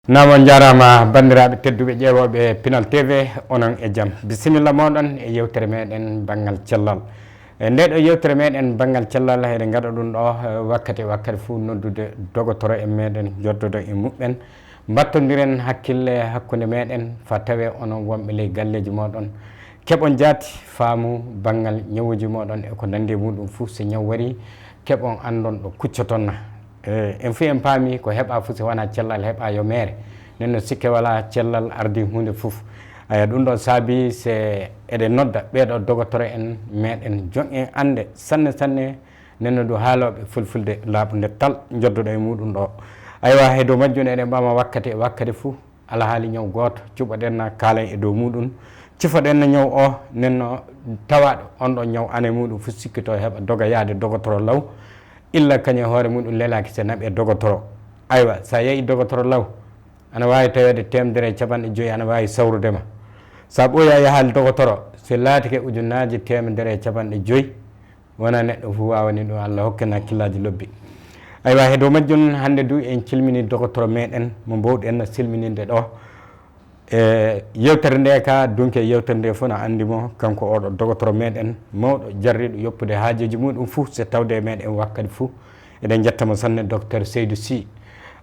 Nama jarama bandiraɓe tedduɓe ƴeewoɓe Pinal TV onon e jaam bisimilla moɗon e yewtere meɗen banggal cellal nde ɗo yewtere meɗen banggal cellal eɗen gaɗa ɗum ɗo wakkati fuu noddude dogotoro e meɗen joddodo e muɓɓen battodiren hakkille hakkude meɗen fa tawe onon wonɓe ley galleji moɗon keɓon jaati faamu banggal ñawuji moɗon e ko nandi muɗum fuu so ñaw wari keɓon andon ɗo kuccotonna en fu en paami ko heɓa fu so wona cellal heɓa yo mere nenno sikke wala cellal ardi hunde fof aya ɗum ɗon saabi se eɗen nodda ɓeɗo dogotoro en meɗen jon en ande sanne sanne nenno du haaloɓe fulfulde laaɓude tal joddoɗo e muɗum ɗo aywa he dow majjum eɗen ɓama wakkati fuu alhaali ñaw goto cuɓoɗenna kaalen e dow muɗum cifoɗenno ñaw o nenno tawaɗo on ɗon ñaw ane muɗum fof sikkito heɓa doga yaade dogotoro law illa kañum hoore muɗum lelaki so naɓe dogotoro aywa sa yeehi dogotoro law ana wawi tawede 150 ana wawi sawrudema sa ɓooya yahaali dogotoro so laatike ujunnaji 150 wona neɗɗo fof wawani ɗum Allah hokken hakkillaji lobbi aywa he dow majjum hande du en cilmini dogotoro meɗen mo mbowɗen silmininde ɗo e yewtere nde ka donc yewtere nde fof no andimo kanko oɗo dogotoro meɗen mawɗo jarriɗo yoppude haajeji muɗum fuu so tawde e meɗen wakkati fuu eɗen jettamo sanne docteur Seydou Sy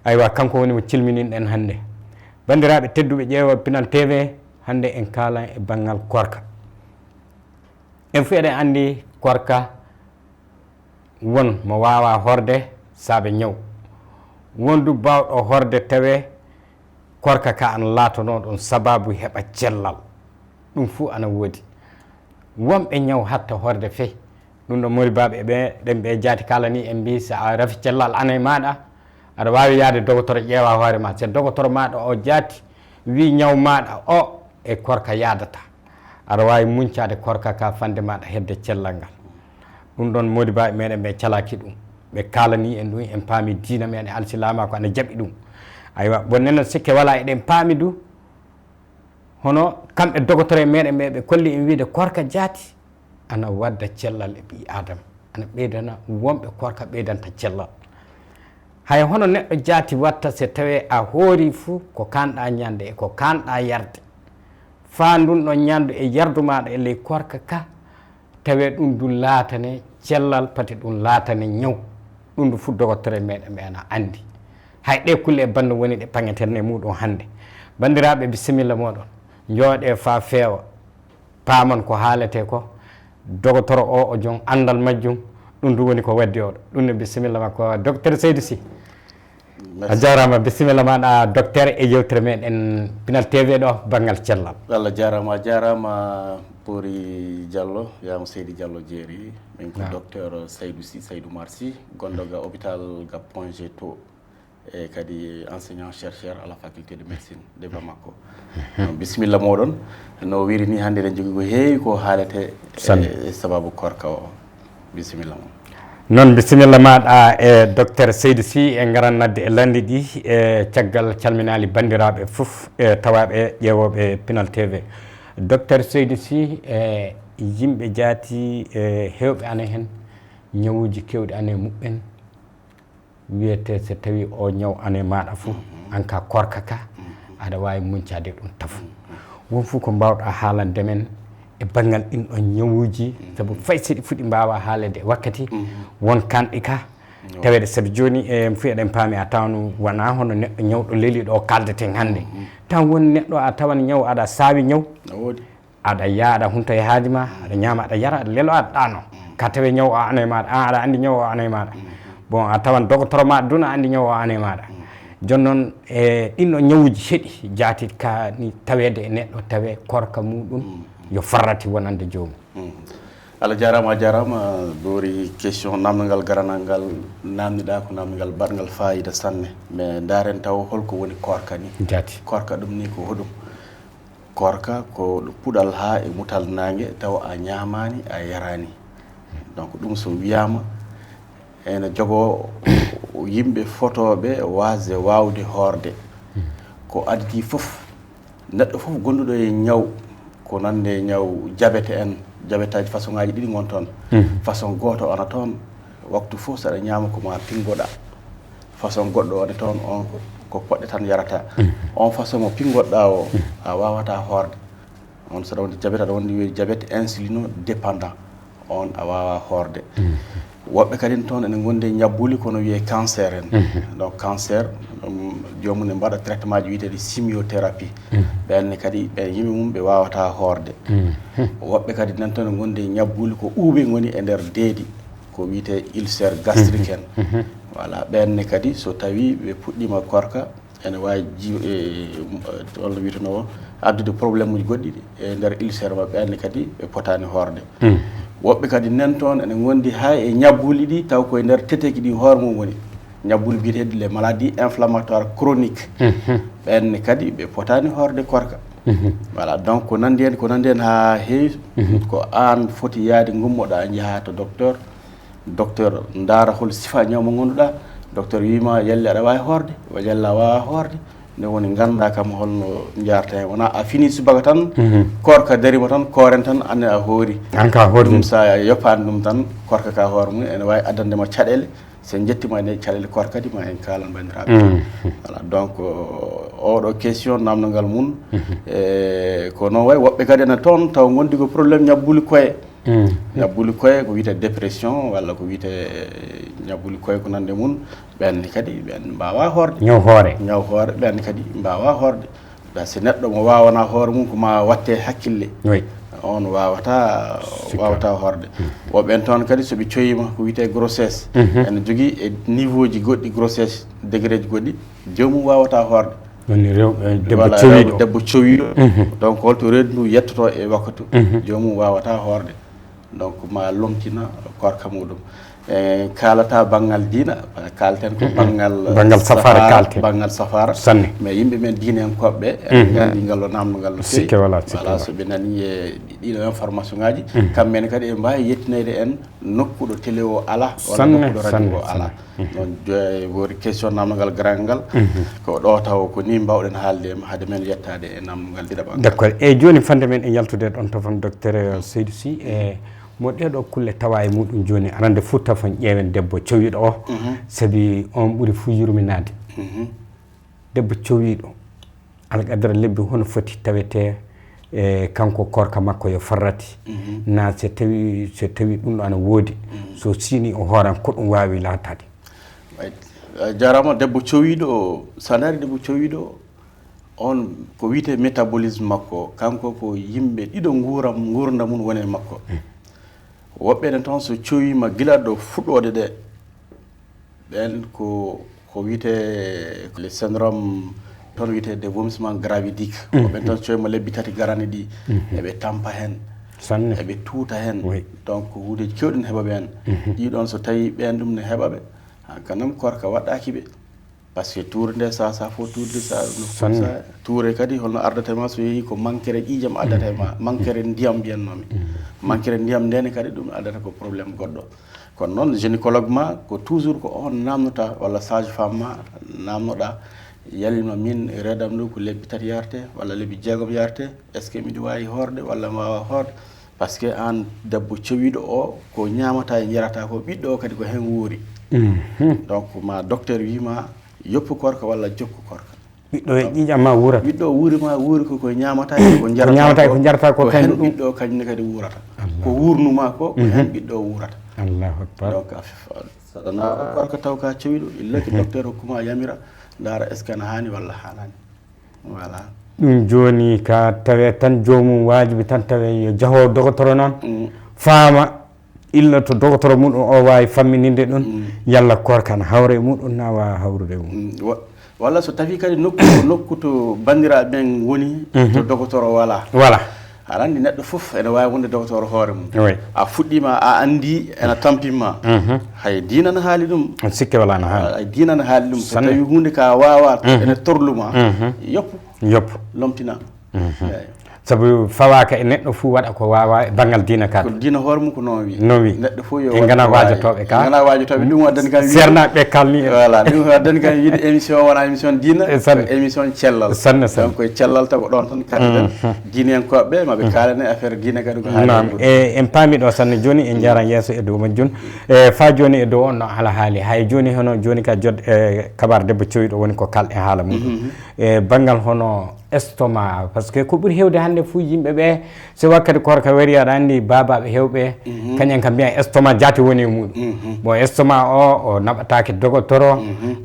aywa kanko woni mo cilmininɗen hannde bandiraɓe tedduɓe ƴeewoɓe Pinal TV hannde en kaalan e banggal korka en fu eɗen andi korka won mo wawa horde saabe ñaw wondu bawɗo horde tawe korka ka ana laatono ɗon sababu heɓa cellal ɗum fuu ana woodi wonɓe ñaw hatta horde fey ɗum ɗo moribaɓe ɓe ɗen ɓe jaati kala ni en mbi so a rafi cellal ana e maɗa aɗa wawi yaade dogotoro ƴeewa hoore ma so dogotoro maɗa o jaati wi ñaw maɗa o e korka yadata aɗa wawi muñcade korka ka fande maɗa hedde cellal ngal ɗum ɗon modibaɓe meɗen ɓe calaki ɗum ɓe kalani en ɗum en paami diina meɗen alsilama ko ana jaɓi ɗum aywa bonnenno sikke wala eɗen paami du hono kamɓe dogotoro e meɗen ɓe kolli en wiide korka jaati ana wadda cellal e ɓi adama ana ɓeydana wonɓe korka ɓeydanta cellal hay hono neɗɗo jaati watta so tawi a hoori fuu ko kanɗa ñande e ko kanɗa yarde fa ndun ɗon ñandu e yardu maɗa e ley korka ka tawe ɗum du laatane cellal pati ɗum laatane ñaw ɗum du fu dogotore meɗen ɓe ana andi hay ɗe kulle e bande woni ɗe paŋeten e muɗum hannde bandiraɓe bisimilla moɗon jooɗe fa feewa paamon ko haalete ko dogotoro o jon andal majjum ɗum du woni ko waddi oɗo ɗum ne bisimilla makko docteur Seydou Sy a jarama bisimilla maɗa docteur e yewtere meɗen Pinal TV ɗo banggal cellal Allah jarama Pori Diallo yamo Seydi Diallo jeeri min ko docteur Seydou Sy Seydou Mar Sy gonɗo ga hôpital ga Point G to e kadi enseignant chercheur à la faculté de médecine de Bamako bisimilla moɗon no wiri ni hannde eɗen jogui ko heewi ko haalete e sababu korka o bisimilla moon noon bisimilla maɗa e docteur Seydou Sy e garannadde e landi ɗi e caggal calminali bandiraɓe foof e tawaɓe ƴeewoɓe Pinal TV docteur Seydou Sy e yimɓe jaati e hewɓe ana hen ñawuji kewɗi ane muɓɓen wiyete so tawi o ñaw ane maɗa foof an ka korka ka aɗa wawi muñcade ɗum tafu won fuu ko mbawɗa haalande men e banggal ɗin ɗon ñawuji saabu fay siɗi fuɗi mbawa haalede wakkati won kanɗi ka tawede saabu joni e fu eɗen paami a tawan wona hono neɗɗo ñawɗo leeliɗo o kaldeten hannde tan woni neɗɗo a tawan ñaw aɗa saawi ñaw aɗa yaaɗa hunto e haaji ma aɗa ñaama aɗa yara aɗa lelo aɗa ɗano ka tawi ñaw o ana e maɗa an aɗa andi ñaw o ana e maɗa bon a tawan dogotoro maɗa duna andi ñaw o ana e maɗa joni noon e ɗinɗo ñawuji heɗi jaati ka ni tawede e neɗɗo tawe korka muɗum yo farrati wonande joomum Allah jarama Bori question namdogal garanal ngal namdiɗa ko namdogal baɗgal fayida sanne mais daren taw holko woni korka ni jaati korka ɗum ni ko hoɗum korka ko puɗal ha e mutal nangue taw a ñamani a yarani donc ɗum so wiyama ene jogo yimɓe fotoɓe wasde wawde horde ko addi foof neɗɗo foof gonduɗo e ñaw ko nande ñaw jabete en jabetaji façon ngaji ɗiɗi gon toon façon goto ona toon waktu fof saɗa ñama ko ma pingoɗa façon goɗɗo one toon on ko poɗɗe tan yarata on façon mo pingoɗɗa o a wawata horde on saɗa wonde diabète aɗa wonde wiye diabète insulino dépendant on a wawa horde woɓɓe kadi toon ene gonde ñabbuli kono wiye cancer en donc cancer jomum ne mbaɗa traitement ji wiyeteɗi chimiothérapie ɓenne kadi ɓe yimɓe mum ɓe wawata horde woɓɓe kadi nan toon ne gonde ñabbuli ko ɓuuɓe goni e nder deedi ko wiyete ulcère gastrique en voilà ɓenne kadi so tawi ɓe puɗɗima korka ene wawi walla wiyeteno o addude probléme uji goɗɗi e nder ulcère maɓɓe ɓenne kadi ɓe potani horde woɓɓe kadi nan toon ene gondi ha e ñabbuli ɗi taw koye nder teteki ɗi hoore mum woni ñabbuli biyeteɗi les maladies inflammatoires chroniques ɓenne kadi ɓe potani horde korka voilà donc ko nandi hen ha heewi ko an foti yaade gummoɗa jaaha to docteur ndaara hol sifa ñaw mo gonduɗa docteur wima yalle aɗa wawi horde yalla wawa horde nde woni ganda kam holno jarta hen wona a fini subaka tan korka darima tan koren tan anne a hoori ɗum sa yoppani ɗum tan korka ka hoore mum ene wawi addandema caɗele sen jettima ene caɗele korka di ma en kalan bandiraɓe voilà donc oɗo question namdogal mum ko noon way woɓɓe kadi ene toon taw gondi ko probléme ñabbuli koye ñabbuli koye ko wiyete dépression walla ko wiyete ñabbuli koye ko nande mum ɓenne kadi ɓen mbawa horde ñaw hoore ɓenne kadi mbawa horde si neɗɗo mo wawana hoore mum ko ma watte hakkille on wawata horde woɓɓen toon kadi soɓe coyima ko wiyete grossesse ene jogui e niveau ji goɗɗi grossesse degré ji goɗɗi jomum wawata horde woni debbo cowiɗo donc holto reedu yettoto e wakkatu jomum wawata horde donc ma lomtina korka muɗum kalata banggal diina kalten ko banggal safara sanne mais yimɓe men diina en koɓɓe gandi ngallo namdogal no fewi voilà soɓe nani e ɗiɗo information ngaji kamɓene kadi e mbawi yettinede en nokkuɗo télé o ala walla nokkuɗo radio o ala non wori question namdogal grand ngal ko ɗo taw ko ni mbawɗen haalde haade men yettade e namdogal ɗiɗaɓa d' accord e joni fande men e yaltude ɗon to fam docteur Seydou Sy e mo ɗeɗo kulle tawa e muɗum joni arande fuu tafon ƴeewen debbo cowiɗo o saabi on ɓuuri fuu yurminade debbo cowiɗo alqadara lebbi hono foti tawete e kanko korka makko yo farrati na so tawi ɗum ɗo ana woodi so sini o hooran ko ɗum wawi latade jarama debbo cowiɗo sa daari debbo cowiɗo on ko wiyete métabolisme makko kanko ko yimɓe ɗiɗo gurda mum woni e makko woɓɓe ne toon so cowima gila ɗo fuɗɗode ɗe ɓen ko wiyete le syndrome toon wiyete de vomissement gravidique woɓɓen toon cowima lebbi tati garani ɗi eɓe tampa hen eɓe tuuta hen donc hundeji kewɗi ne heeɓa ɓen ɗiɗon so tawi ɓen ɗum ne heeɓa ɓe kanam korka waɗɗaki ɓe par ce que tour nde sa fof tourde sa toure kadi holno ardatema so yeehi ko manquere ƴiijam addata ma manquere ndiyam mbiyannomi manquere ndiyam ndene kadi ɗum addata ko probléme goɗɗo kono noon gynécologue ma ko toujours ko on namnota walla sage femme ma namnoɗa yalima min redam ɗo ko lebbi tati yarte walla lebbi jeegom yarte est ce que miɗo wawi horde walla mi wawa horde par ce que an debbo cowiɗo o ko ñamata e jarata ko ɓiɗɗo o kadi ko hen wuuri donc ma docteur wima yoppu korka walla jokku korka ɓiɗɗo e ƴiƴam ma wuurata ɓiɗɗo wuuri ma wuuri ko ñamata e ko jarata ko hen ɓiɗɗo kañumne kadi wuurata ko wurnuma ko hen ɓiɗɗo wuurata allahu akbar donc saɗa nawa korka taw ka cowiɗo illaki docteur hokkuma yamira ndaara est ce que ne hani walla hanani voilà ɗum joni ka tawe tan jomum wajibi tan tawe yo jaho dogotoro noon faama illa to dogotoro muɗum o wawi fammininde ɗum yalla korka ne hawre muɗum na wawa hawrude mum walla so tawi kadi nokku to bandiraɓe ɓen woni to dogotoro voilà aɗa andi neɗɗo foof ene wawi wonde dogotoro hoore mum a fuɗɗima a andi ene tampinma hay diina ne haali ɗum sikke wala ne haali diina ne haali ɗum so tawi hunde ka wawa ene torluma yoppu lomtina sabu fawaka e neɗɗo fuu waɗa ko wawa e banggal diina ka ko diina hoore mum ko noon wi neɗɗo fof yo en gana wajotoɓe ka gana wajotoɓe ɗum waddani kam sernaɓe kalni voilà ɗum waddani kam yiide émission wona émission diina émission cellal sanne donc koye cellal taw ko ɗon tan kaddiɗen diine en koɓɓe maɓe kalane affaire diina kadi ko haali e en paami ɗo sanne joni en jaran yesso e dow majjum e fa joni e dow on ɗo haala haali hay joni hono joni ka jod e kabar debbo cowiɗo woni ko kalɗe haala muɗum e banggal hono estomac par ce que ko ɓuuri hewde hannde fuu yimɓe ɓe so wakkati korka wari aɗa anndi babaɓe hewɓe kañen kam mbiya estomac jaati woni e muɗum bon estomac o naɓatake dogotoro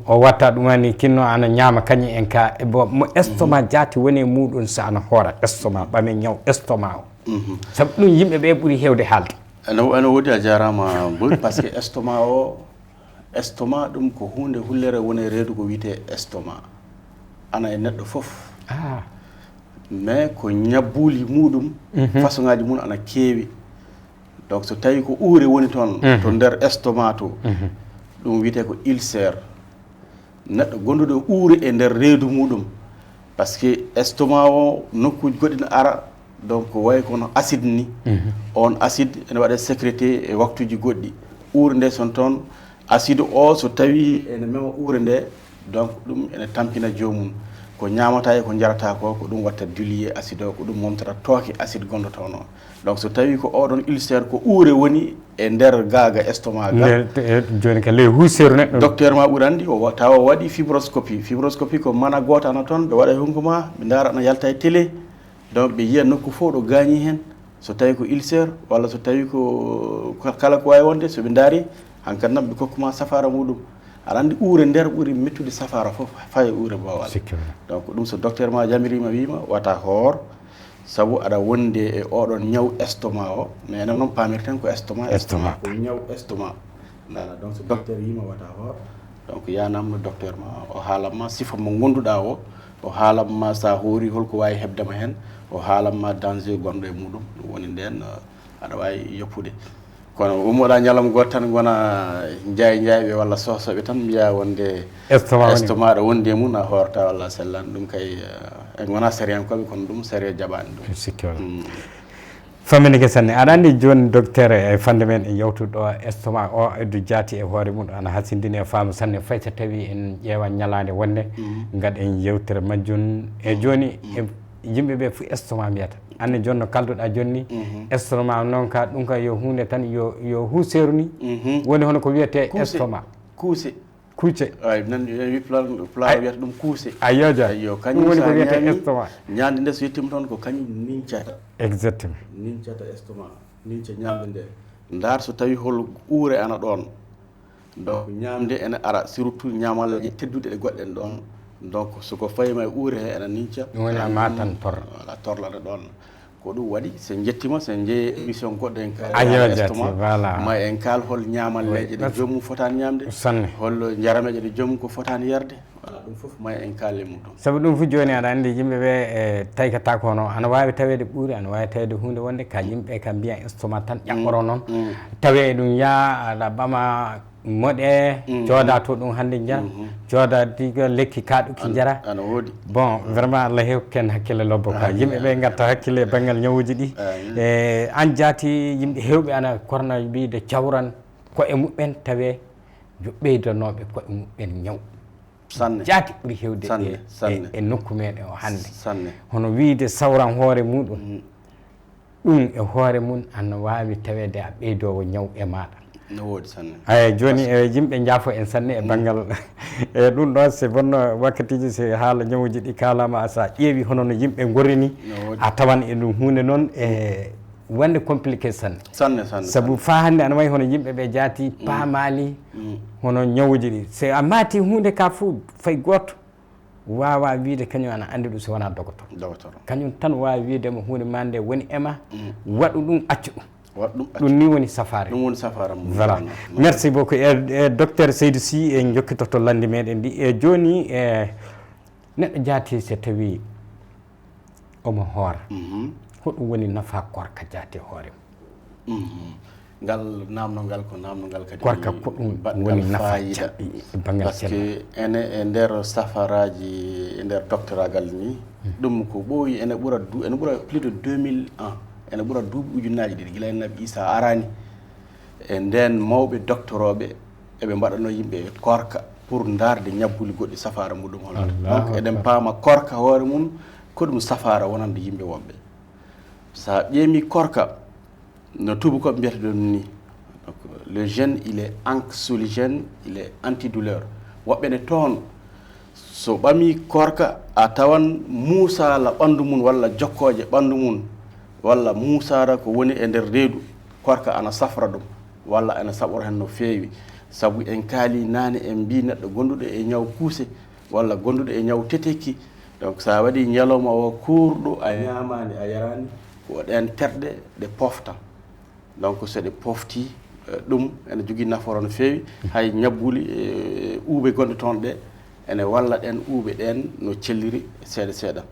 o watta ɗumani kinno ana ñaama kañi en ka bon mo estomac jaati woni e muɗum so ana hoora estomac ɓame ñaw estomac o sabu ɗum yimɓe ɓe ɓuuri hewde haalde ana woodi a jarama boy par ce que estomac ɗum ko hunde hullere woni reedu ko wiyete estomac ana e neɗɗo fof mais ko ñabbuli muɗum façon ngaji mum ana keewi donc so tawi ko uure woni toon to nder estomac to ɗum wiyete ko ulcère neɗɗo gonduɗo uure e nder reedu muɗum par ce que estomac o nokkuji goɗɗi ne ara donc way kono acide ni on acide ene waɗe sécrété e waktuji goɗɗi uure nde son toon acide o so tawi ene mema uure nde donc ɗum ene tampina jomum ko ñamata e ko jarata ko ɗum watta dulier acide o ko ɗum momtata tooke acide gonɗo toon o donc so tawi ko oɗon ulcère ko uure woni e nder gaga estomac ga joni ka ley huuseru neɗɗo docteur ma ɓuuri andi tawa o waɗi fibroscopie ko mana goto ana toon ɓe waɗa hunko ma ɓe dara ana yalta e télé donc ɓe yiya nokku fof ɗo gañi hen so tawi ko ulcère walla so tawi ko kala ko wawi wonde soɓe daari hankkadi nam ɓe kokkuma safara muɗum aɗa andi uure nder ɓuuri mettude safara fof faye uure bowal donc ɗum so docteur ma jamirima wima wata hoor saabu aɗa wonde e oɗon ñaw estomac o mais enen noon pamirten ko estomac ko ñaw estomac dala donc so docteur wima wata hoor donc yanamno docteur ma o haalanma sifa mo gonduɗa o haalanma sa hoori holko wawi hebdema hen o haalanma danger gonɗo e muɗum ɗum woni nden aɗa wawi yoppude kono ummoɗa ñalawma goto tan gona jayɓe walla sohsoɓe tan mbiya wonde estomac ɗo wondi e mum a horta walla sellani ɗum kay en gona sériyankoɓe kono ɗum série jaɓani ɗum sikki wala famminike sanne aɗa andi joni docteur e fande men en yewtude ɗo estomac o eddu jaati e hoore mum ana hasindini e faamu sanne fay so tawi en ƴeewa ñalade wonde gaɗen yewtere majjum e joni yimɓeɓe fo estomac mbiyata anne joni no kalduɗa joni estomac noon ka ɗum ka yo hunde tan yo huuseru ni woni hono ko wiyete estomac kuuce ay nan wi plan wiyata ɗum kuuse ayoja yo kañum woni ko wiyete estomac ñande nde so yettima toon ko kañum nincata exactement nincata estomac ninca ñamde nde ndar so tawi hol uure ana ɗon donc ñamde ene ara surtout ñamallaji tedduɗe ɗe goɗɗen ɗon donc soko fayima e uure he ene ninca ɗum woni a matan tor voilà torlata ɗon ko ɗum waɗi sen jettima sen jeeyi émission goɗɗo en estomac voilà ma en kaal hol ñamalleje ɗe joomum fotani ñamde sanne hol jarameje ɗe joomum ko fotani yarde voilà ɗum foof ma en kalle mum ɗon saabu ɗum fu joni aɗa andi yimɓeɓe e taykata kono ana wawi tawede ɓuuri ana wawi tawede hunde wonde ka yimɓe kam mbiya estomac tan ƴaɓɓoro noon tawe ɗum ya aɗa ɓama moɗe jooda to ɗum hannde jara jooda diga lekki kaɗuki jara ana woodi bon vraiment Allah hewken hakkille lobbo ka yimɓeɓe gatta hakkille e banggal ñawuji ɗi e an jaati yimɓe hewɓe ana korna wiide cawran koye muɓɓen tawe yo ɓeydanoɓe koye muɓɓen ñaw sanne jaati ɓuuri hewde e nokku meɗen o hannde hono wiide sawran hoore muɗum ɗum e hoore mum ana wawi tawede a ɓeydowo ñaw e maɗa no woodi sanne eyi joni yimɓe jaafo en sanne e banggal e ɗum ɗo c'est bonno wakkatiji so haala ñawuji ɗi kalama sa ƴeewi hono no yimɓe gorrini a tawan e ɗum hunde noon e wonde compliqué sanne saabu fa hannde ana wayi hono yimɓeɓe jaati paamali hono ñawuji ɗi so a maati hunde ka fo fay goto wawa wiide kañum ana andi ɗum so wona dogotor kañum tan wawi wiidemo hunde ma nde woni ema waɗu ɗum accu ɗum ɗum ni woni safare ɗum woni safara mum voilà merci beaucoup e docteur Seydou Sy en jokkitoto landi meɗen ndi e joni neɗɗo jaati so tawi omo hoora hoɗum woni nafa korka jaati hoore mum ngal namnogal ko namnogal kadi korka ko ɗum woni nafa bangal par ce que ene e nder safaraji e nder doctoragal ni ɗum ko ɓooyi ene ɓura plus de 2000 ans ene ɓura duuɓi ujunnaji ɗiɗi gila en nabi Isa arani e nden mawɓe doctoroɓe eɓe mbaɗano yimɓe korka pour darde ñabbuli goɗɗi safara muɗum holata donc eɗen paama korka hoore mum ko ɗum safara wonande yimɓe wonɓe sa ƴeemi korka no tubakoɓe mbiyata ɗum ni donc le gène il est anxolygène il est antidouleur woɓɓe ne toon so ɓami korka a tawan muusala ɓanndu mum walla jokkoje ɓanndu mum walla muusara ko woni e nder reedu korka ana safra ɗum walla ana saɓora hen no feewi sabu en kaali naane en mbi neɗɗo gonduɗo e ñaw kuuse walla gonduɗo e ñaw teteki donc sa waɗi ñalawma o kurɗo a ñamani a yarani ko ɗen terɗe ɗe poftan donc so ɗe pofti ɗum ene jogui nafoore no feewi hay ñabbuli e uuɓe gonɗe toon ɗe ene walla ɗen uuɓe ɗen no celliri seeɗa seeɗa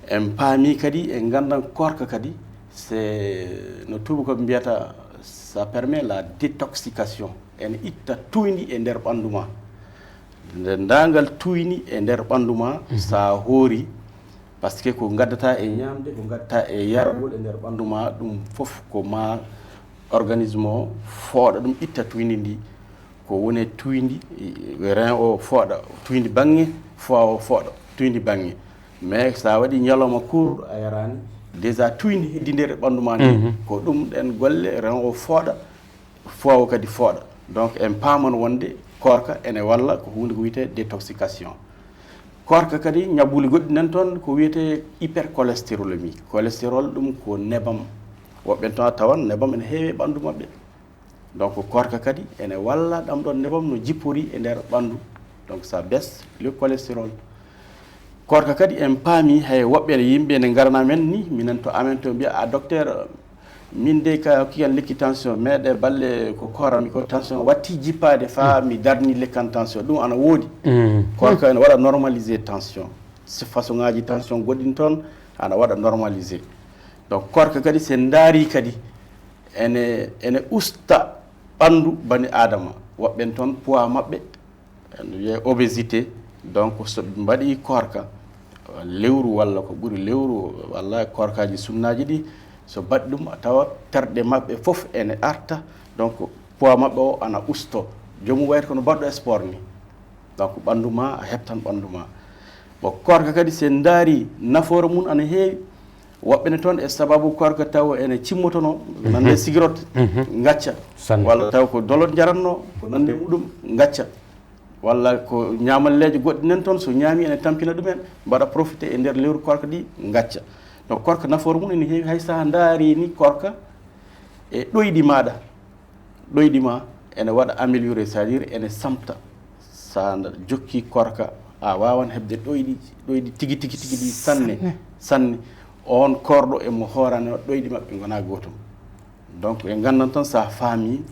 en paami kadi en gandan korka kadi c'est no tubakoɓe mbiyata ça permet la détoxication ene itta tuyni e nder ɓanndu ma nde ndangal tuyni e nder ɓanndu ma sa hoori par ce que ko gaddata e ñamde ko gaddata e yargol e nder ɓanndu ma ɗum fof ko ma organisme o fooɗa ɗum itta tuyni ndi ko woni tuyndi rein o fooɗa tuyndi bange foie o fooɗa tuyndi bange mais sa waɗi ñalawma kurɗo a yarani déjà tuyndi heddi nder e ɓanndu ma ndi ko ɗum ɗen golle rein o fooɗa foie o kadi fooɗa donc en paaman wonde korka ene walla ko hunde ko wiyete détoxication korka kadi ñabbuli goɗɗi nan toon ko wiyete hypercholestérolémie cholestérol ɗum ko nebam woɓɓe to tawan nebam ene heewi e ɓanndu maɓɓe donc korka kadi ene walla ɗam ɗon nebam no jippori e nder ɓanndu donc ça baisse le cholestérol korka kadi en paami hay woɓɓe yimɓe ne garana men ni minen to amen to mbiya a docteur min de ka kiyan lekki tension meɗe balle ko korami ko tension watti jippade fa mi darni lekkan tension ɗum ana woodi korka ene waɗa normalisé tension façon ngaji tension goɗɗin toon ana waɗa normalisé donc korka kadi sen daari kadi ene usta ɓanndu bani adama woɓɓen toon poids maɓɓe ene wiye obésité donc so ɓe mbaɗi korka lewru walla ko ɓuri lewru walla korkaji sunnaji ɗi so baɗi ɗum a tawa terɗe maɓɓe fof ene arta donc poids maɓɓe o ana usto jomum wayata kono baɗɗo sport ni donc ɓanndu ma a heɓtan ɓanndu ma bon korka kadi sen daari nafoore mum ana heewi woɓɓe ne toon e sababu korka taw ene cimmotono nande cigarotte gacca walla taw ko dolot jaranno ko nande muɗum gacca walla ko ñamalleje goɗɗi nen toon so ñaami ene tampina ɗumen mbaɗa profité e nder lewru korka ɗi gacca donc korka nafoore mum ene heewi hay sa daari ni korka e ɗoyɗi maɗa ɗoyɗi ma ene waɗa amélioré c'est à dire ene samta sa jokki korka a wawan hebde ɗoyɗi tigi ɗi sanne on korɗo emo hoorano ɗoyɗi maɓɓe gona gotum donc en gandan tan sa faami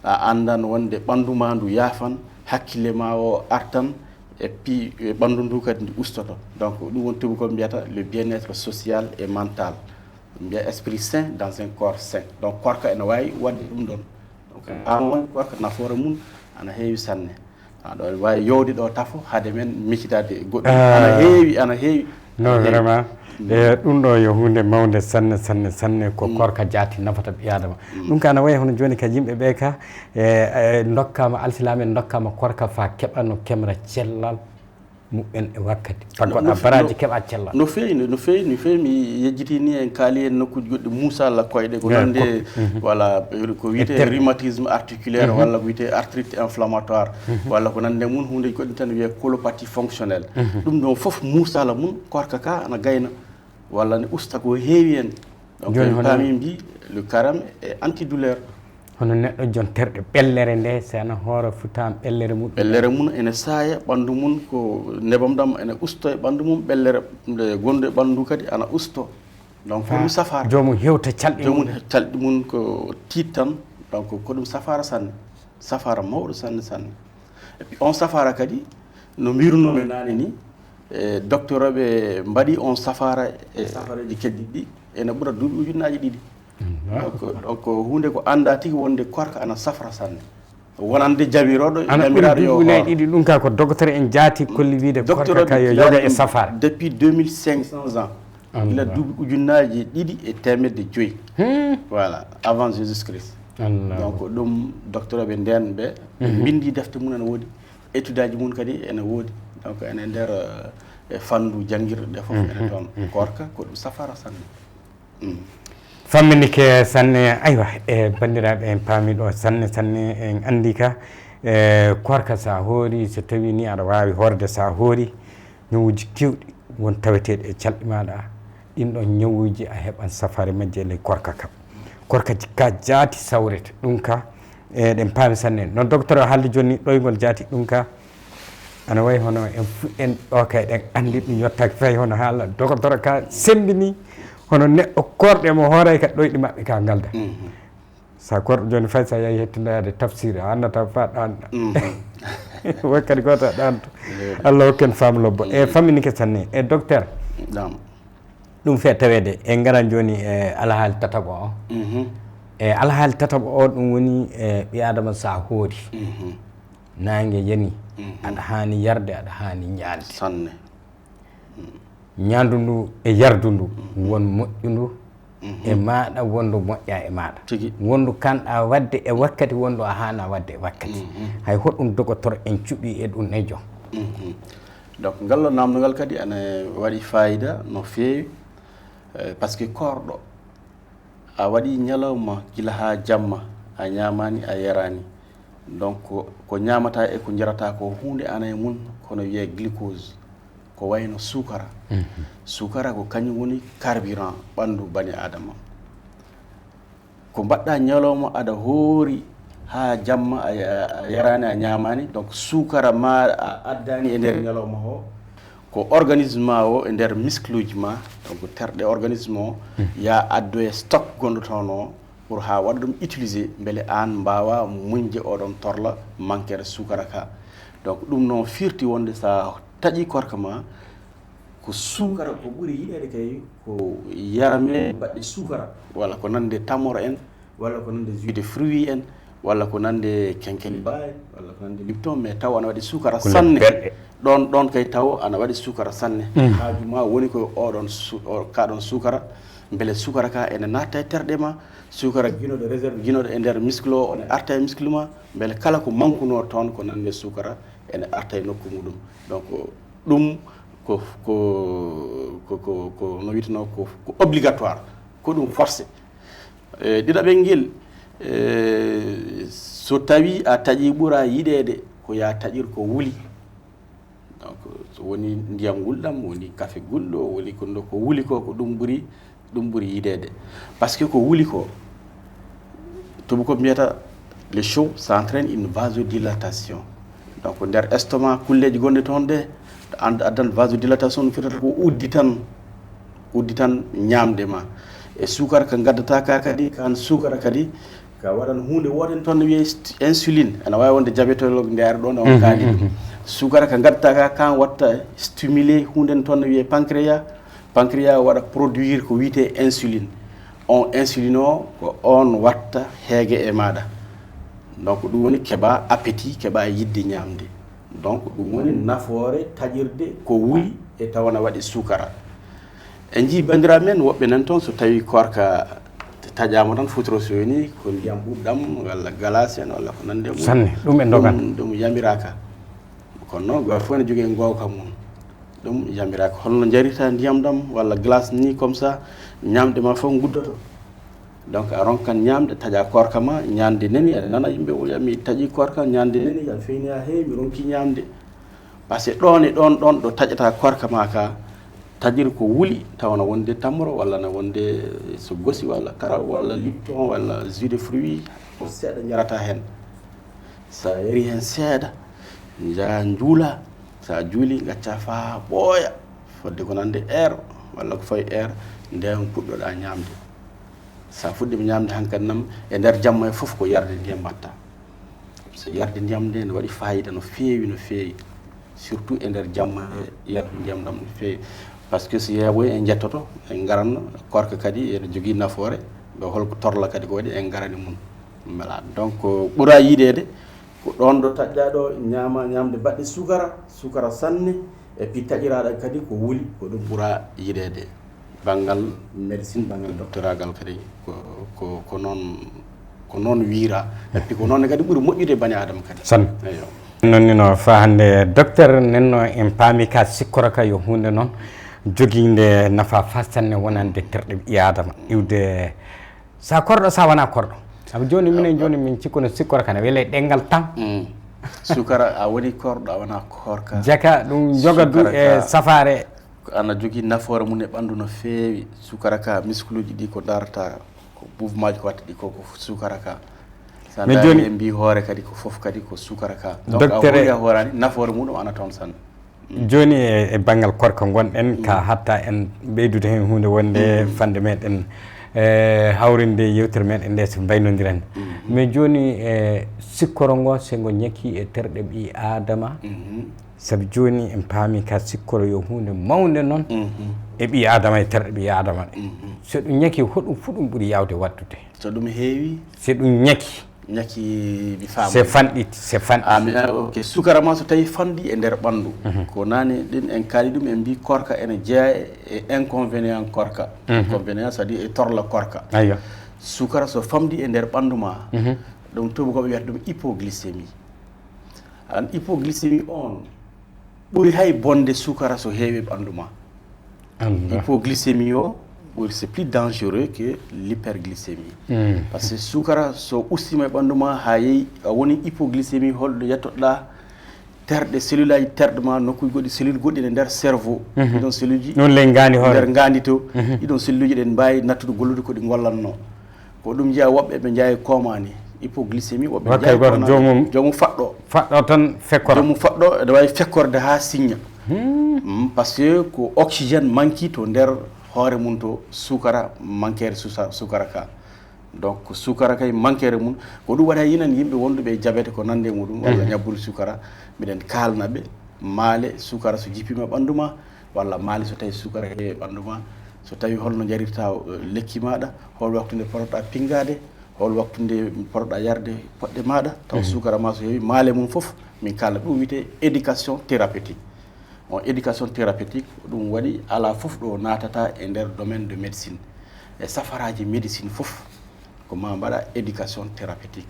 a andan wonde ɓanndu ma ndu yaafan hakkille ma o artan et puis ɓanndu ndu kadi ndi ustoto donc ɗum woni tubakoɓe mbiyata le bien-être social et mental mbiya esprit sain dans un corps sain donc korka ene wawi wadde ɗum ɗon donc woni korka nafoore mum ana heewi sanne aɗo wawi yowde ɗo tafo haade men miccitade goɗɗum ana heewi non vraiment ɗum ɗo yo hunde mawde sanne ko korka jaati nafata ɓi adama ɗum ka ana wayi hono joni ka yimɓe ɓe ka dokkama alsilame en dokkama korka fa keɓano kemra cellal muɓɓen e wakkati pagoɗa baraji keɓa cellal no fewi mi yejjiti ni en kaali en nokkuji goɗɗi muusalla koyɗe ko nande voilà ko wiyete rhumatisme articulaire walla ko wiyete arthrite inflammatoire walla ko nande mum hunde goɗɗi tan wiye colopathie fonctionnelle ɗum ɗon foof muusala mum korka ka ana gayna walla ne usta ko heewi en donc en paami mbi le carême est antidouleur hono neɗɗo jon terɗe ɓellere nde so ana hoora futama ɓellere mum ene saaya ɓanndu mum ko nebam ɗam ene usto e ɓanndu mum ɓellere nde gonɗo e ɓanndu kadi ana usto donc ko ɗum safara jomum hewta calɗi mum ko tiit tan donc ko ɗum safara sanne safara mawɗo sanne et puis on safara kadi no mbirunoɓe naane ni docteur oɓe mbaɗi on safara e safaraji keddiɗi ɗi ene ɓura duuɓi ujunnaji ɗiɗi donc hunde ko anda tigi wonde korka ana safra sanne wonande jabiroɗo jamiraɗo yo ɗiɗi ɗum ka ko docteur en jaati kolli wiide korka ka yo yoga e safare depuis 2500 ans ila duuɓi ujunnaji ɗiɗi e temedde joyyi voilà avant Jésus Christ donc ɗum docteur ɓe nden ɓe bindi defte mum ene woodi étude aji mum kadi ene woodi donc ene nder e fandu jangirɗe ɗe fof ene toon korka ko ɗum safara sanne famminike sanne aywa e bandiraɓe en paami ɗo sanne sanne en andi ka korka sa hoori so tawi ni aɗa wawi horde sa hoori ñawuji kewɗi won taweteɗe e calɗi maɗa ɗin ɗon ñawuji a heɓan safare majje ley korka kam korka ka jaati sawrete ɗum ka eɗen paami sanne no docteur o haaldi joni ɗoygol jaati ɗum ka ana wayi hono en ɗo kay ɗen andi ɗum yettaki fayi hono haala docteur ka sembini hono neɗɗo korɗe mo hooray ka ɗoyɗi maɓɓe ka ngalda sa korɗo joni fay sa yeehi hettindoyade tafsir a annata fa ɗanɗa wakkati goto a ɗanto Allah hokken faam lobbo e famminike sanne e docteur ɗum fe tawede en garan joni e alhaali tataɓo o e alhaali tataɓo o ɗum woni ɓi adama sa hoori nangue yani aɗa hani yarde aɗa hani ñalde sanne ñandu ndu e yardu ndu won moƴƴu ndu e maɗa wondu moƴƴa e maɗa wondu kanɗa wadde e wakkati wondu a hana wadde e wakkati hay hoɗum dogotor en cuɓi e ɗum e joom donc ngallo namdogal kadi ene waɗi fayida no feewi par ce que korɗo a waɗi ñalawma gila ha jamma a ñamani a yarani donc ko ñamata e ko jarata ko hunde ana e mum kono wiye glucose ko wayno sukara sukara ko kañum woni carburant ɓandu bani adama ko mbaɗɗa ñalawma aɗa hoori ha jamma a yarani a ñamani donc sukara ma a addani e nder ñalawma o ko organisme ma o e nder muscle uji ma donc terɗe organisme o ya addoye stock gonɗo toon o pour ha waɗa ɗum utiliser beele an mbawa muñde oɗon torla manquere sukara ka donc ɗum noon firti wonde sa taƴi korka ma ko sukara ko ɓuuri yiɗede kay ko yarame baɗɗe sukara walla ko nande tamoro en walla ko nande jus de fruit en walla ko nande kenkeliba en walla ko nande lipton mais taw ana waɗi sukara sanne ɗon kay taw ana waɗi sukara sanne haaju ma woni ko oɗon kaɗon sukara beele sukara ka ene natta e terɗe ma sukara guinoɗo réserve guinoɗo e nder muscle o ene arta e muscle ma beele kala ko manqueno toon ko nande sukara ene arta e nokku muɗum donc ɗum ko no witeno ko obligatoire ko ɗum forcé ɗiɗaɓel ngel so tawi a taƴi ɓuura yiɗede ko ya taƴir ko wuuli donc so woni ndiyam gulɗam woni café gulɗo woni kono ko wuuli ko ɗum ɓuuri yiɗede par ce que ko wuuli ko tomo ko mbiyata le chaud ça entraîne une vasodilatation donc nder estomac kulleji gonɗe toon ɗe addan vasodilatation ɗum fitata ko uddi tan ñamde ma e sukara ka gaddata ka kadi kan sukara kadi ka waɗan hunde woten toon ne wiye insuline ana wawi wonde diabétologue nder ɗon on kaali ɗum sukara ka gaddata ka kan watta stimulé hunde toon ne wiye pancréas waɗa produire ko wiyete insuline on insuline o ko on watta heege e maɗa donc ɗum woni keɓa appétit keɓa yidde ñamde donc ɗum woni nafoore taƴirde ko wuuli e tawana waɗi sukara en jii bandiraɓe men woɓɓe nan toon so tawi korka taƴama tan futuro so woni ko ndiyam ɓuɗɗam walla glace en walla ko nande sanne ɗum e dogan ɗum yamiraka kono noon goto fof ne jogui gowka mum ɗum yamiraka holno jarita ndiyam ɗam walla glace ni comme ça ñamde ma fof guddoto donc a ronkan ñamde taƴa korka ma ñande nani aɗa nana yimɓe wiya mi taƴi korka ñande nani aɗa feyni ha heewi mi ronki ñamde par ce que ɗon e ɗon ɗo taƴata korka ma ka taƴir ko wuuli tawana wonde tamro walla na wonde so gosi walla karaw walla lipton walla jus de fruit ko seeɗa jarata hen sa yari hen seeɗa jaa juula sa juuli gacca fa ɓooya fodde ko nande heure walla ko fayi heure nden puɗɗoɗa ñamde sa fuɗɗima ñamde hankkadi nam e nder jamma e foof ko yarde ndiyam mbatta so yarde ndiyam nde ne waɗi fayida no feewi surtout e nder jamma e yarde ndiyam ɗam no feewi par ce que so yeeɓoy en jettoto en garanno korka kadi ene jogui nafoore ɓe holko torla kadi ko waɗi en garani mum mela donc ɓuura yiidede ko ɗon ɗo taƴƴa ɗo ñama ñamde baɗɗe sukara sanne et puis taƴiraɗa kadi ko wuli ko ɗum ɓuura yiidede banggal médecine banggal doctoragal kadi ko noon wiira et puis ko noon kadi ɓuuri moƴƴude bani adama kadi san eyo non ni no fa hande docteur nenno en paami ka sikkoro ka yo hunde noon joguinde nafa fastanne wonande terɗe ɓi adama iwde sa korɗo sa wona korɗo sabu joni minen joni min cikkono sikkoro kana weele ɗengal tan sukara a woni korɗo a wona korka jaka ɗum joga du e safare ana jogui nafoore mum e ɓandu no feewi sukara ka muscle uji ɗi ko darata ko mouvement ji ko watta ɗi koko sukara ka sa daari en mbi hoore kadi ko foof kadi ko sukara ka donc a woni a hoorani nafoore muɗum ana toon tan joni e banggal korka gonɗen ka hatta en ɓeydude hen hunde wonde fande meɗen hawrinde yewtere meɗen nde so baynodiren mais joni sikkoro ngo sengo ñakki e terɗe ɓi adama sabu joni en paami ka sikkoro yo hunde mawde noon e ɓi adama e terɗe ɓi adama ɗe so ɗum ñakki hoɗum fu ɗum ɓuuri yawde wattude so ɗum heewi so ɗum ñakki mi faama c'est fanɗi ok sukara ma so tawi fanɗi e nder ɓanndu ko nane ɗin en kaali ɗum en mbi korka ene jeeya e inconvénient korka inconvénient c'est à dire e torla korka ayyo sukara so famɗi e nder ɓanndu ma ɗum tubakoɓe wiyata ɗum hypoglycémie an hypoglycémie on ɓuri hay bonde sukara so heewi e ɓanndu ma hypoglycémie o c'est plus dangereux que l'hyperglycémie parce que sukara so ustima e ɓanndu ma ha yeehi a woni hypoglycémie holɗo yettoɗa terɗe cellule aji terɗe ma nokkuji goɗɗi cellule goɗɗi ne nder cerveau ɗiɗon cellule ji non ley gandi hoore nder gandi to ɗiɗon cellule ji ɗen mbawi nattude gollude koɗi gollatno ko ɗum jeeya woɓɓe ɓe jeeya komani hypoglycémie woɓɓe jeeya jomum faɗɗo tan fekkoro jomum faɗɗo ene wawi fekkorde ha signa par ce que ko oxygéne manqui to nder hoore mum to sukara manquére sukara ka donc sukara kay manquére mum ko ɗum waɗa yinen yimɓe wonduɓe diabète ko nande muɗum walla ñabbude sukara miɗen kalnaɓe maale sukara so jippima ɓanndu ma walla maale so tawi sukara heewi ɓanndu ma so tawi holno jarirta lekki maɗa hol waktu nde potoɗa pingade hol waktu nde potoɗa yarde poɗɗe maɗa taw sukara ma so heewi maale mum foof min kalna ɗum wiyete éducation thérapeutique on éducation thérapeutique ɗum waɗi ala fof ɗo natata e nder domaine de médecine e safaraji médecine fof ko ma mbaɗa éducation thérapeutique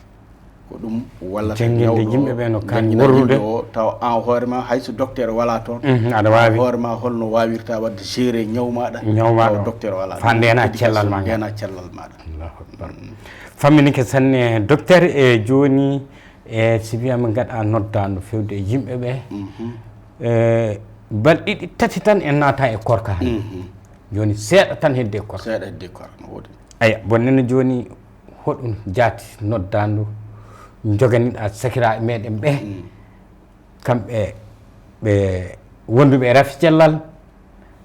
ko ɗum wallata yimɓeɓe no kan worrude o taw an hoorema hayso docteur wala toon aɗa wawi hoorema holno wawirta wadde géré ñaw maɗa taw docteur wala fa ndena cellal ma ndena cellal maɗa famminike sanne docteur e joni e si wiyama gaɗa noddano fewde e yimɓeɓe balɗe tati tan en naata e korka joni seeɗa tan hedde e korka seeɗa hedde korka no woodi aya bonnene joni hoɗum jaati noddandu joganiɗa sakiraɓe meɗen ɓe kamɓe ɓe wonduɓe e rafi cellal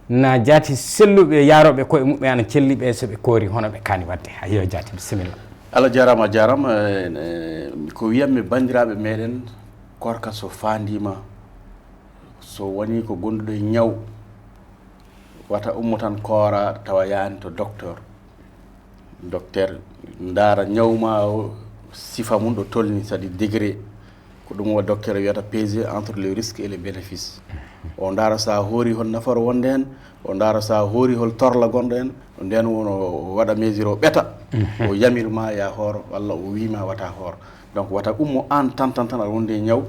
na jaati selluɓe yaroɓe koye muɓɓe ana celliɓe soɓe koori hono ɓe kaani wadde ayo jaati bisimilla Allah jarama ko wiyatmi bandiraɓe meɗen korka so fandima so woni ko gonduɗo e ñaw wata ummo tan koora tawa yaani to docteur ndaara ñawma o sifa mum ɗo tolni c'est-à-dire degré ko ɗum o docteur wiyata peser entre le risque et les bénéfices o ndaara sa hoori hol nafaro wonde hen o ndaara sa hoori hol torla gonɗo hen nden wono waɗa mesure o ɓeta o yamirma ya hooro walla o wima wata hooro donc wata ummo an tan aɗa wonde e ñaw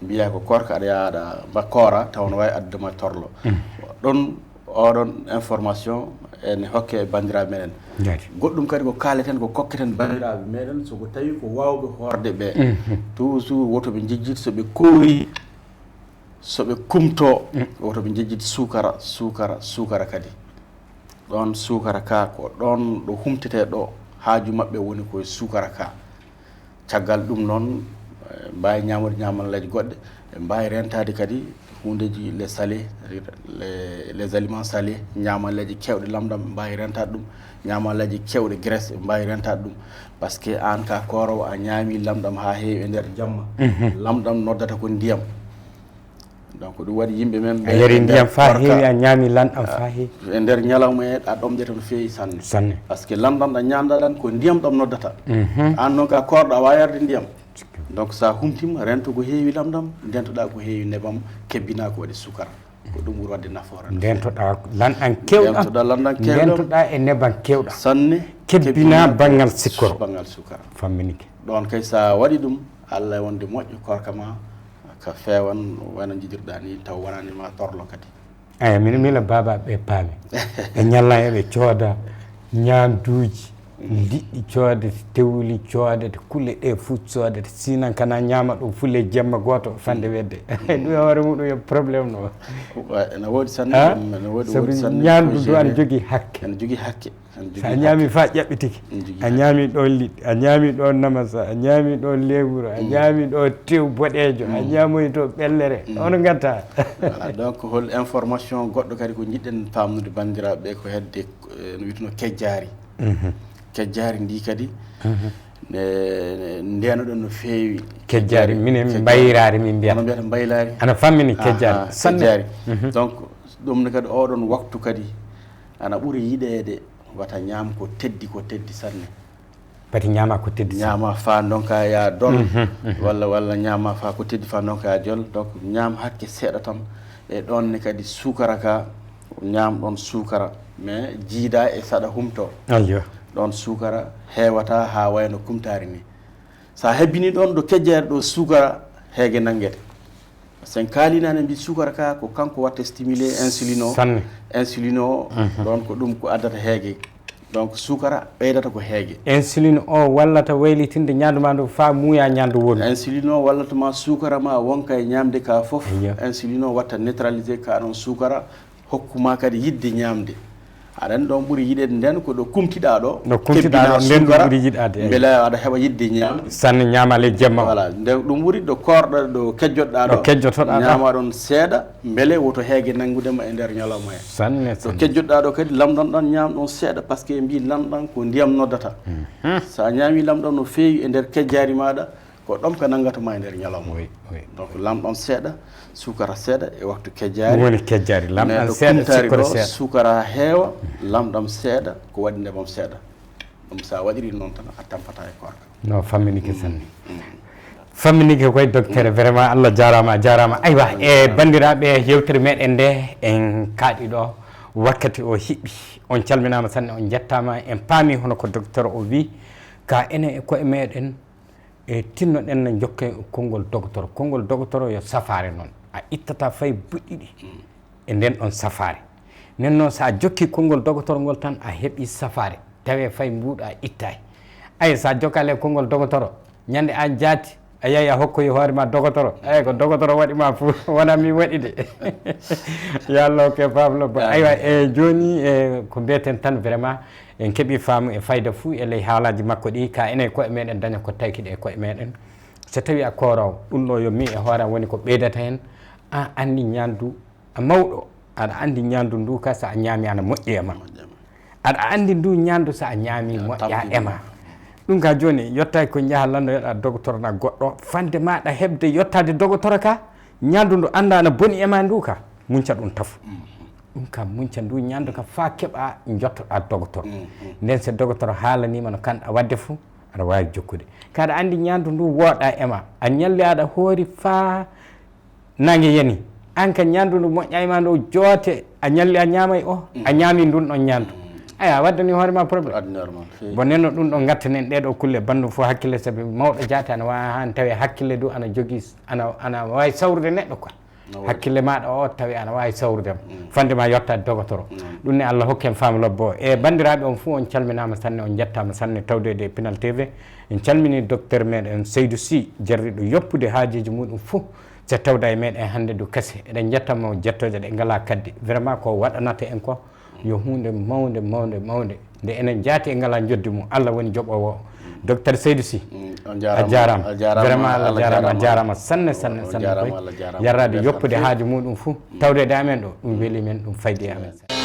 mbiya ko korka aɗa yaaɗa koora taw no wawi adduma torlo ɗon oɗon information ene hokke e bandiraɓe meɗen goɗɗum kadi ko kaleten ko kokketen bandiraɓe meɗen soko tawi ko wawɓe horde ɓe toujours wotoɓe jejjiti soɓe koori soɓe kumto wotoɓe jejjiti sukara kadi ɗon sukara ka ko ɗon ɗo humtete ɗo haaju mabɓe woni koye sukara ka caggal ɗum noon mbawi ñamude ñamallaji goɗɗe ɓe mbawi rentade kadi hundeji les salés les aliments salés ñamalleji kewɗe lamɗam ɓe mbawi rentade ɗum ñamallaji kewɗe graisse ɓe mbawi rentade ɗum par ce que an ka korowo a ñaami lamɗam ha heewi e nder jamma lamɗam noddata ko ndiyam donc ɗum waɗi yimɓe men a yari ndiyam fa heewi a ñaami lanɗam fa heewi e nder ñalawma e a ɗomɗete no feewi sanne par ce que lanɗam ɗam ñamɗaɗan ko ndiyam ɗam noddata an noon ka korɗo a wawi yarde ndiyam donc sa humtima rento ko heewi lamɗam ndentoɗa ko heewi nebam kebbina ko waɗi sukara ko ɗum ɓuuri wadde nafoore ndentoɗa lanɗam kewɗam ndentoɗa e nebam kewɗam sanne kebbina banggal sikkoro banggal sukara famminike ɗon kay sa waɗi ɗum Allah e wonde moƴƴo korka ma ka feewan wona jiɗirɗa ni taw wonanima torlo kadi eyi mila babaɓe paami ɓe ñalla eɓe cooda ñamduji liɗɗi coodete tewli coodete kulle ɗe fuu coodete sinan kana ñama ɗum fulle jemma goto fande wedde ɗum e hoore muɗum yo probléme no ene woodi sanne sabu ñamdu ndu aɗa jogui hakke ene jogui hakke sa ñaami fa ƴaɓɓitiki a ñaami ɗo liɗɗi a ñaami ɗo namasa a ñaami ɗo lewuro a ñaami ɗo tew boɗejo a ñamoyi to ɓellere ono gatta voilà donc hol information goɗɗo kadi ko jiɗɗen famnude bandiraɓe ɓe ko hedde no wiyeteno kejjari kejjari ndi kadi ndenoɗon no feewi kejjari minen mbayrari min mbiyata ono mbiyata mbaylari ana fammini kejjari kejjari donc ɗum ne kadi oɗon waktu kadi ana ɓuuri yiɗede wata ñaam ko teddi sanne pati ñaama ko teddi ñaama fa donka ya dol walla ñaama fa ko teddi fa donka ya jol donc ñaam hakke seeɗa tan e ɗon ne kadi sukara ka ñaam ɗon sukara mais jiida e saɗa humto ayyo ɗon sukara heewata ha wayno kumtari ni sa hebbini ɗon ɗo kejjere ɗo sukara heege nangguete sen kaalinani mbi sukara ka ko kanko watta stimulé insuline o ɗon ko ɗum ko addata heege donc sukara ɓeydata ko heege insuline o wallata waylitinde ñandu ma ndu fa muuya ñandu woni insuline o wallatama sukara ma wonka e ñamde ka foof insuline o watta neutralisé ka ɗon sukara hokkuma kadi yidde ñamde aɗan ɗon ɓuuri yiɗede nden ko ɗo kumtiɗa ɗo no kumtiɗa ɗo nden ɗum ɓuuri yiɗade beele aɗa heɓa yidde ñaam sanne ñamale jemma voilà nde ɗum ɓuuri ɗo korɗo ɗo kejjotoɗa ɗo kejjotoɗa ñama ɗon seeɗa beele woto heege nanggudema e nder ñalawma he sanne ɗo kejjotoɗa ɗo kadi lamɗon ñaam ɗon seeɗa par ce que mbi lamɗan ko ndiyam noddata sa ñaami lamɗon no feewi e nder kejjari maɗa ko ɗom ko nanggatama e nder ñalawma donc lamɗon seeɗa sukara seeɗa e waktu kejjari woni kejjari lamɗam seeɗa sikkoro seeɗa sukara heewa lamɗam seeɗa ko waɗi ndemam seeɗa ɗum sa waɗiri noon tan a tampata e korka no famminike sanne famminike koye docteur vraiment Allah jarama aywa e bandiraɓe yewtere meɗen nde en kaaɗi ɗo wakkati o hiɓɓi on calminama sanne on jettama en paami hono ko docteur o wi ka enen e koye meɗen e tinnoɗen no jokke konngol docteur yo safare noon a ittata fay buɗɗiɗi e nden ɗon safare nden noon sa jokki konngol docteur ngol tan a heeɓi safare tawe fay mbuɗo a ittay ay sa jokkale konngol docteur ñande an jaati a yeeyi a hokkoyi hoorema docteur eyyi ko docteur waɗima fof wona min waɗi de yo Allah hokke famlo bo aywa e joni e ko mbiyeten tan vraiment en keeɓi faamu e fayda fou e ley haalaji makko ɗi ka enen koye meɗen daña ko tawkiɗe e koye meɗen so tawi a korowo ɗum ɗo yo mi e hooram woni ko ɓeydata hen a andi ñandu a mawɗo aɗa andi ñandu ndu ka so a ñaami ana moƴƴi e ma aɗa andi ndu ñandu so a ñaami moƴƴa e ma ɗum ka joni yottaki ko jaaha landoyoɗa docteur na goɗɗo fande maɗa heɓde yottade docteur ka ñandu ndu anda ana boni e ma ndu ka munca ɗum tafu ɗum kam munca ndu ñandu ka fa keeɓa jottoɗa docteur nden so docteur haalanima no kanɗa wadde fou aɗa wawi jokkude kaɗa andi ñandu ndu wooɗa e ma a ñalli aɗa hoori fa nangue yani an ka ñandu ndu moƴƴa e ma ndu joote a ñalli a ñamay o a ñaami ndun ɗon ñandu aya waddani hoorema probléme bon nenno ɗum ɗo gattanen ɗeɗo kulle bandu fof hakkille saabi mawɗo jaati ana wawi han tawi hakkille du ana jogui ana wawi sawrude neɗɗo quoi hakkille maɗa o tawi ana wawi sawrudema fandema yettade docteur ɗum ne Allah hokken faamu lobbo e bandiraɓe on foof on calminama sanne on jettama sanne tawdede Pinal TV en calmini docteur meɗen Seydou Sy jarriɗo yoppude haajuji muɗum foof so tawda e meɗen hande du kase eɗen jettamo jettoje ɗe ngala kaddi vraiment ko waɗanata en ko yo hunde mawde nde enen jaati e ngala joddi mum Allah woni joɓowo o docteur Seydou Sy a jarama vraiment Allah jarama sanne koy yarrade yoppude haaju muɗum fou tawdede amen ɗo ɗum weeli men ɗum faydi amen